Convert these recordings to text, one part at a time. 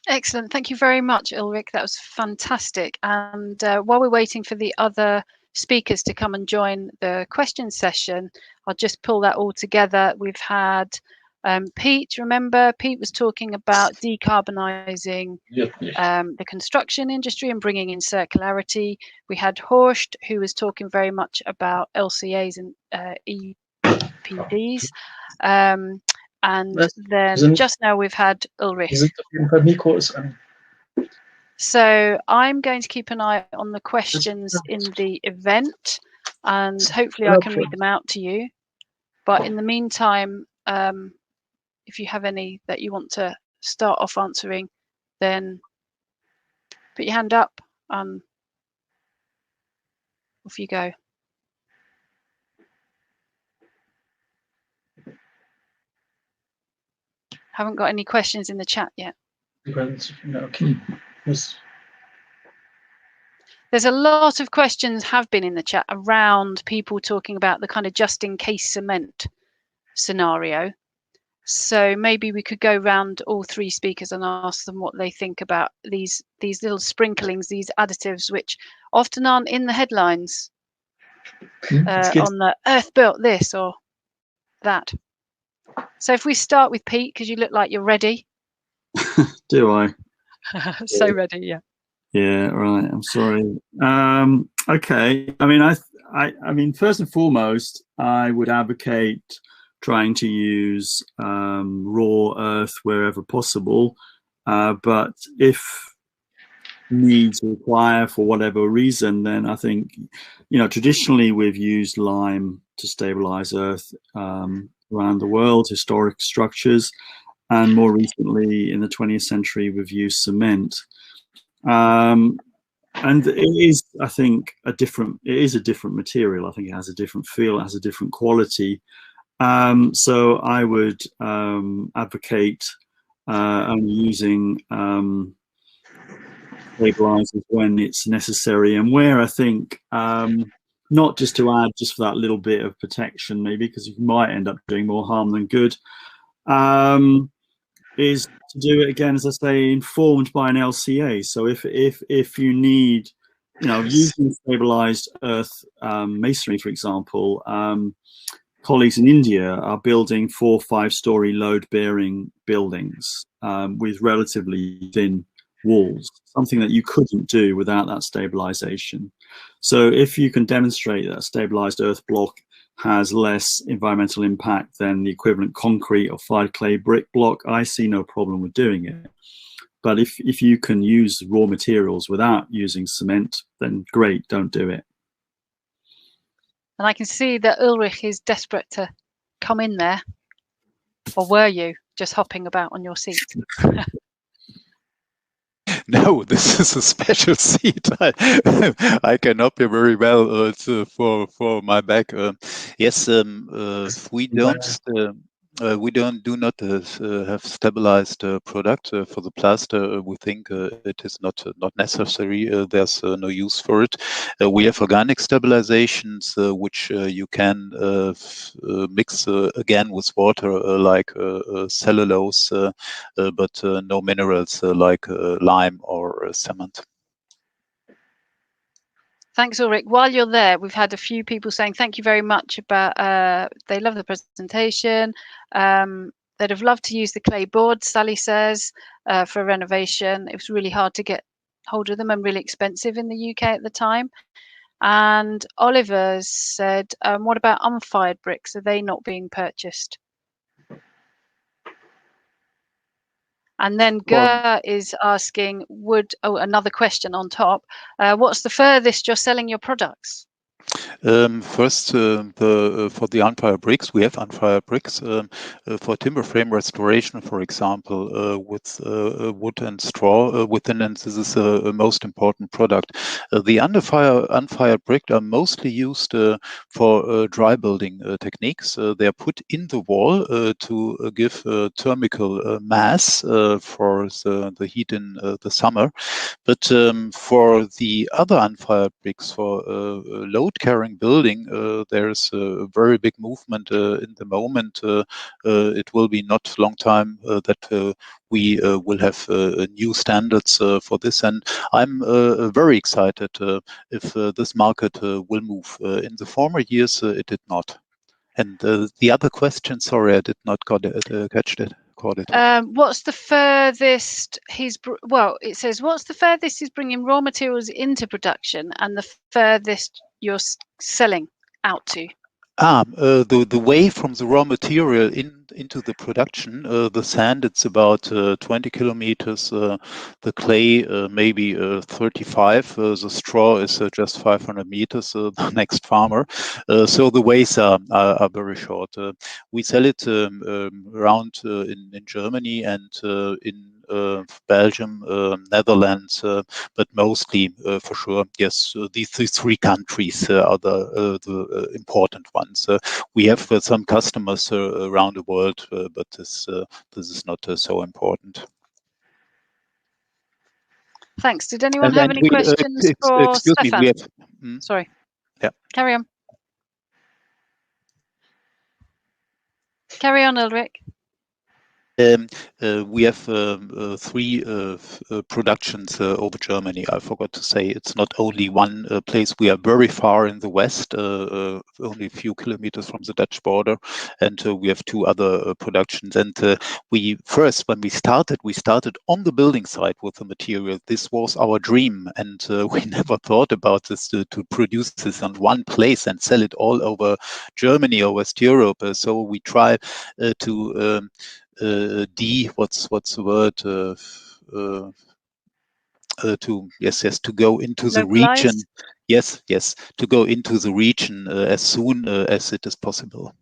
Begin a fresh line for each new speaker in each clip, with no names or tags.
Excellent. Thank you very much, Ulrich. That was fantastic. And while we're waiting for the other speakers to come and join the question session, I'll just pull that all together. We've had Pete. Remember, Pete was talking about decarbonising the construction industry and bringing in circularity. We had Horst, who was talking very much about LCAs and EPDs. And then just now we've had Ulrich. So I'm going to keep an eye on the questions in the event, and hopefully I can read them out to you. But in the meantime, if you have any that you want to start off answering, then put your hand up and off you go. Haven't got any questions in the chat yet. There's a lot of questions have been in the chat around people talking about the kind of just in case cement scenario. So maybe we could go round all three speakers and ask them what they think about these little sprinklings, these additives, which often aren't in the headlines on the Earthbuilt this or that. So if we start with Pete, because you look like you're ready.
Do I?
So ready, yeah.
Yeah, right. I'm sorry. Okay. I mean, first and foremost, I would advocate trying to use raw earth wherever possible. But if needs require for whatever reason, then I think, traditionally we've used lime to stabilize earth around the world, historic structures, and more recently in the 20th century we've used cement. And it is, I think, a different material. I think it has a different feel, it has a different quality. So I would advocate only using stabilizers when it's necessary, and where I think not just to add just for that little bit of protection, maybe, because you might end up doing more harm than good, is to do it again, as I say, informed by an LCA. So if you need, using stabilized earth masonry, for example, colleagues in India are building 4 or 5-story load-bearing buildings with relatively thin walls, something that you couldn't do without that stabilization. So if you can demonstrate that a stabilized earth block has less environmental impact than the equivalent concrete or fired clay brick block, I see no problem with doing it. But if you can use raw materials without using cement, then great, don't do it.
And I can see that Ulrich is desperate to come in there. Or were you just hopping about on your seat?
No, this is a special seat. I cannot be very well for my back. Yes, we do not have stabilized product for the plaster. We think it is not necessary. There's no use for it. We have organic stabilizations which you can mix again with water, like cellulose, but no minerals like lime or cement.
Thanks, Ulrich. While you're there, we've had a few people saying thank you very much about they love the presentation. They'd have loved to use the clay boards, Sally says, for renovation. It was really hard to get hold of them and really expensive in the UK at the time. And Oliver said, what about unfired bricks? Are they not being purchased? And then Ger is asking, another question on top. What's the furthest you're selling your products?
First, for the unfired bricks, we have unfired bricks for timber frame restoration, for example, with wood and straw within, and this is a most important product. The unfired brick are mostly used for dry building techniques. They are put in the wall to give thermal mass for the heat in the summer. But for the other unfired bricks, for load carrying sharing building. There's a very big movement in the moment. It will be not long time that we will have new standards for this, and I'm very excited if this market will move. In the former years, it did not. And the other question, sorry, I did not catch it. Caught it.
What's the furthest it says, what's the furthest he's bringing raw materials into production and the furthest you're selling out to?
The way from the raw material into the production, the sand, it's about 20 kilometers, the clay maybe 35, the straw is just 500 meters, the next farmer. So the ways are very short. We sell it around in Germany and in Belgium, Netherlands, but mostly for sure, yes, these three countries are the important ones. We have some customers around the world, but this is not so important.
Thanks. Did anyone have any questions for
excuse
Stefan?
me, we have.
Sorry.
Yeah.
Carry on. Carry on, Ulrich.
We have three productions over Germany. I forgot to say it's not only one place. We are very far in the west, only a few kilometers from the Dutch border, and we have two other productions. And when we started on the building site with the material. This was our dream, and we never thought about this to produce this on one place and sell it all over Germany or West Europe. So we try to what's the word? To go into the region. Yes, to go into the region as soon as it is possible.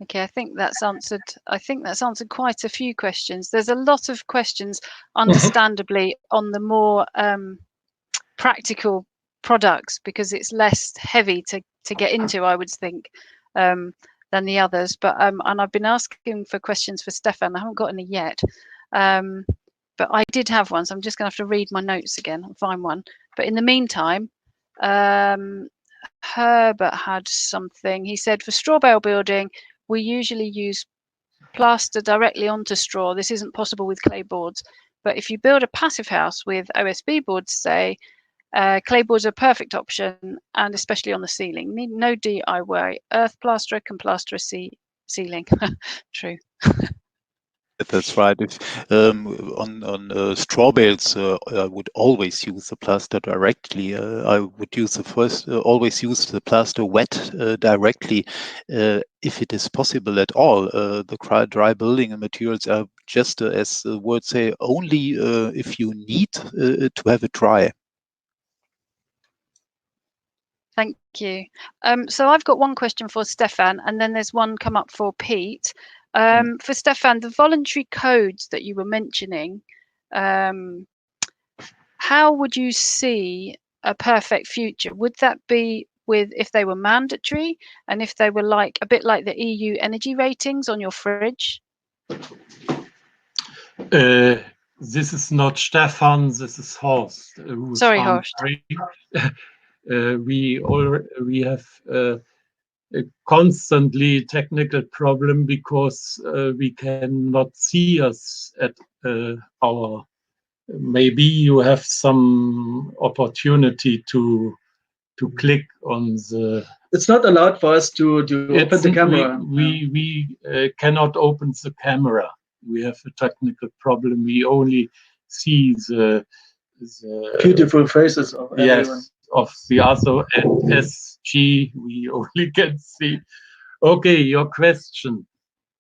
Okay, I think that's answered quite a few questions. There's a lot of questions, understandably, on the more practical products because it's less heavy to get into, I would think, than the others. But and I've been asking for questions for Stefan. I haven't got any yet, but I did have one, so I'm just going to have to read my notes again and find one. But in the meantime, Herbert had something. He said, for straw bale building, we usually use plaster directly onto straw. This isn't possible with clay boards. But if you build a passive house with OSB boards, say, clay boards are a perfect option, and especially on the ceiling. No DIY. Earth plasterer can plaster a ceiling. True.
That's right. If on straw bales, I would always use the plaster directly. I would use always use the plaster wet directly, if it is possible at all. The dry building materials are just, as the word say, only if you need to have it dry.
Thank you. So I've got one question for Stefan, and then there's one come up for Pete. For Stefan, the voluntary codes that you were mentioning, how would you see a perfect future? Would that be if they were mandatory and if they were like a bit like the EU energy ratings on your fridge?
This is not Stefan, this is Horst.
Sorry, Horst.
We have a constantly technical problem because we cannot see us at our. Maybe you have some opportunity to click on the.
It's not allowed for us to open the camera.
We cannot open the camera. We have a technical problem. We only see the
beautiful faces of everyone.
Yes, of the other, and SG we only can see. Okay, your question.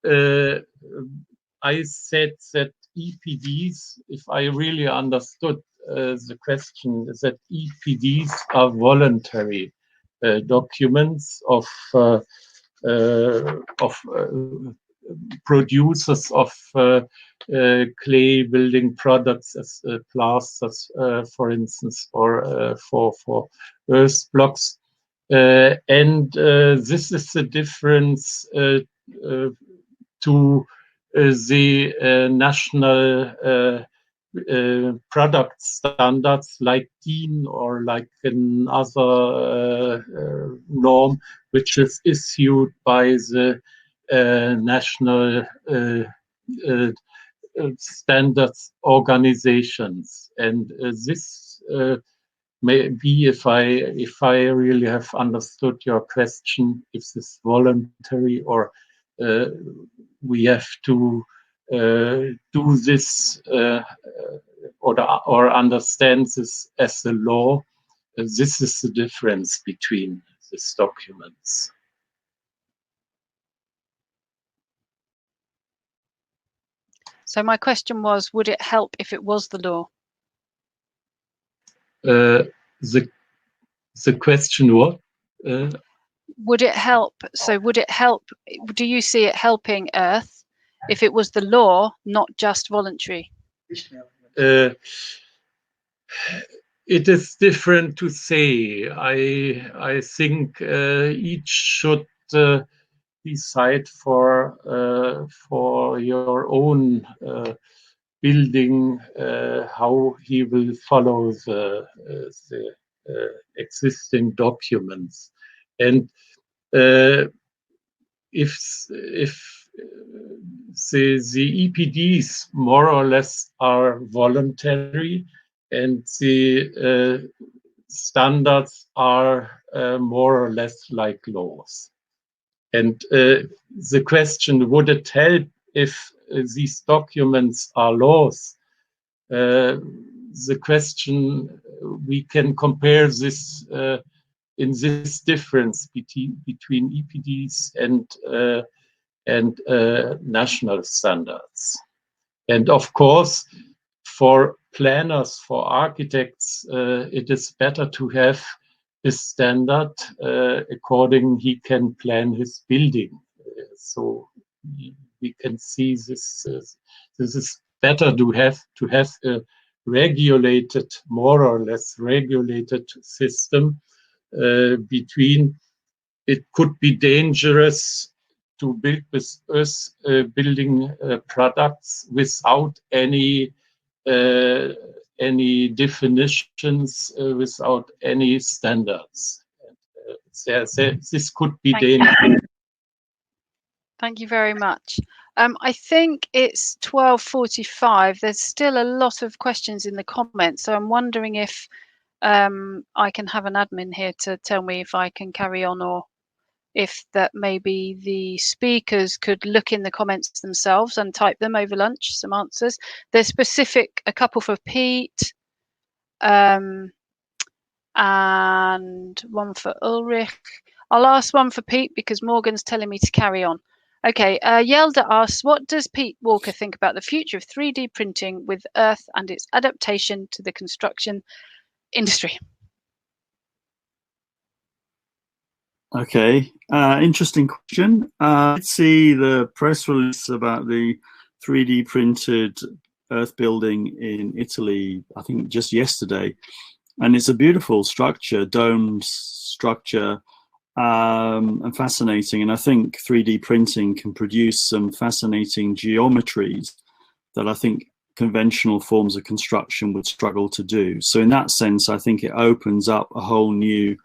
I said that EPDs, if I really understood the question, is that EPDs are voluntary documents of producers of clay building products as plasters, for instance, or for earth blocks. And this is the difference to the national product standards like DIN or like another norm which is issued by the national standards organizations. And this may be, if I really have understood your question, if this is voluntary or we have to do this or understand this as a law. This is the difference between these documents.
So my question was, would it help if it was the law?
The question what?
Would it help? So would it help? Do you see it helping Earth if it was the law, not just voluntary?
It is different to say. I think each should decide for your own building how he will follow the existing documents. And if the EPDs more or less are voluntary and the standards are more or less like laws. And the question, would it help if these documents are laws? The question, we can compare this in this difference between EPDs and national standards. And of course, for planners, for architects, it is better to have a standard according he can plan his building. So we can see this. This is better to have a regulated, more or less regulated system. Between it could be dangerous to build with earth building products without any definitions, without any standards. This could be dangerous.
Thank you very much. I think it's 12:45. There's still a lot of questions in the comments, so I'm wondering if I can have an admin here to tell me if I can carry on, or if that maybe the speakers could look in the comments themselves and type them over lunch, some answers. There's specific, a couple for Pete, and one for Ulrich. I'll ask one for Pete because Morgan's telling me to carry on. Okay, Yelda asks, what does Pete Walker think about the future of 3D printing with Earth and its adaptation to the construction industry?
Okay, interesting question. Let's see the press release about the 3D printed Earth building in Italy, I think just yesterday. And it's a beautiful structure, domed structure, and fascinating. And I think 3D printing can produce some fascinating geometries that I think conventional forms of construction would struggle to do. So in that sense, I think it opens up a whole new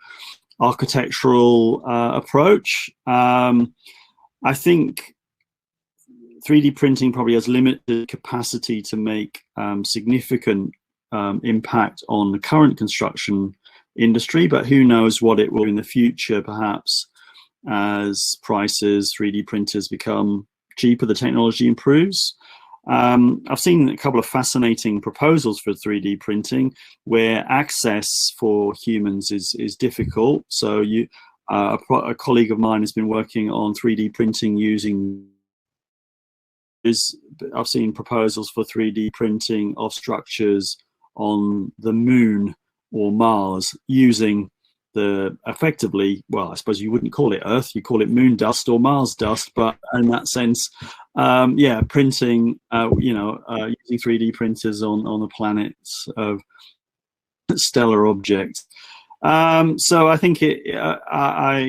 architectural approach. I think 3D printing probably has limited capacity to make significant impact on the current construction industry, but who knows what it will in the future, perhaps as prices, 3D printers become cheaper, the technology improves. I've seen a couple of fascinating proposals for 3D printing where access for humans is difficult. So a colleague of mine has been working on 3D printing using, I've seen proposals for 3D printing of structures on the moon or Mars using the effectively, well, I suppose you wouldn't call it Earth, you call it moon dust or Mars dust, but in that sense, yeah, printing, using 3D printers on the planets of stellar objects. So I think I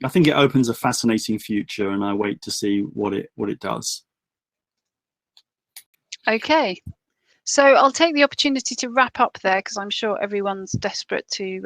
think it opens a fascinating future, and I wait to see what it does.
Okay, So I'll take the opportunity to wrap up there because I'm sure everyone's desperate to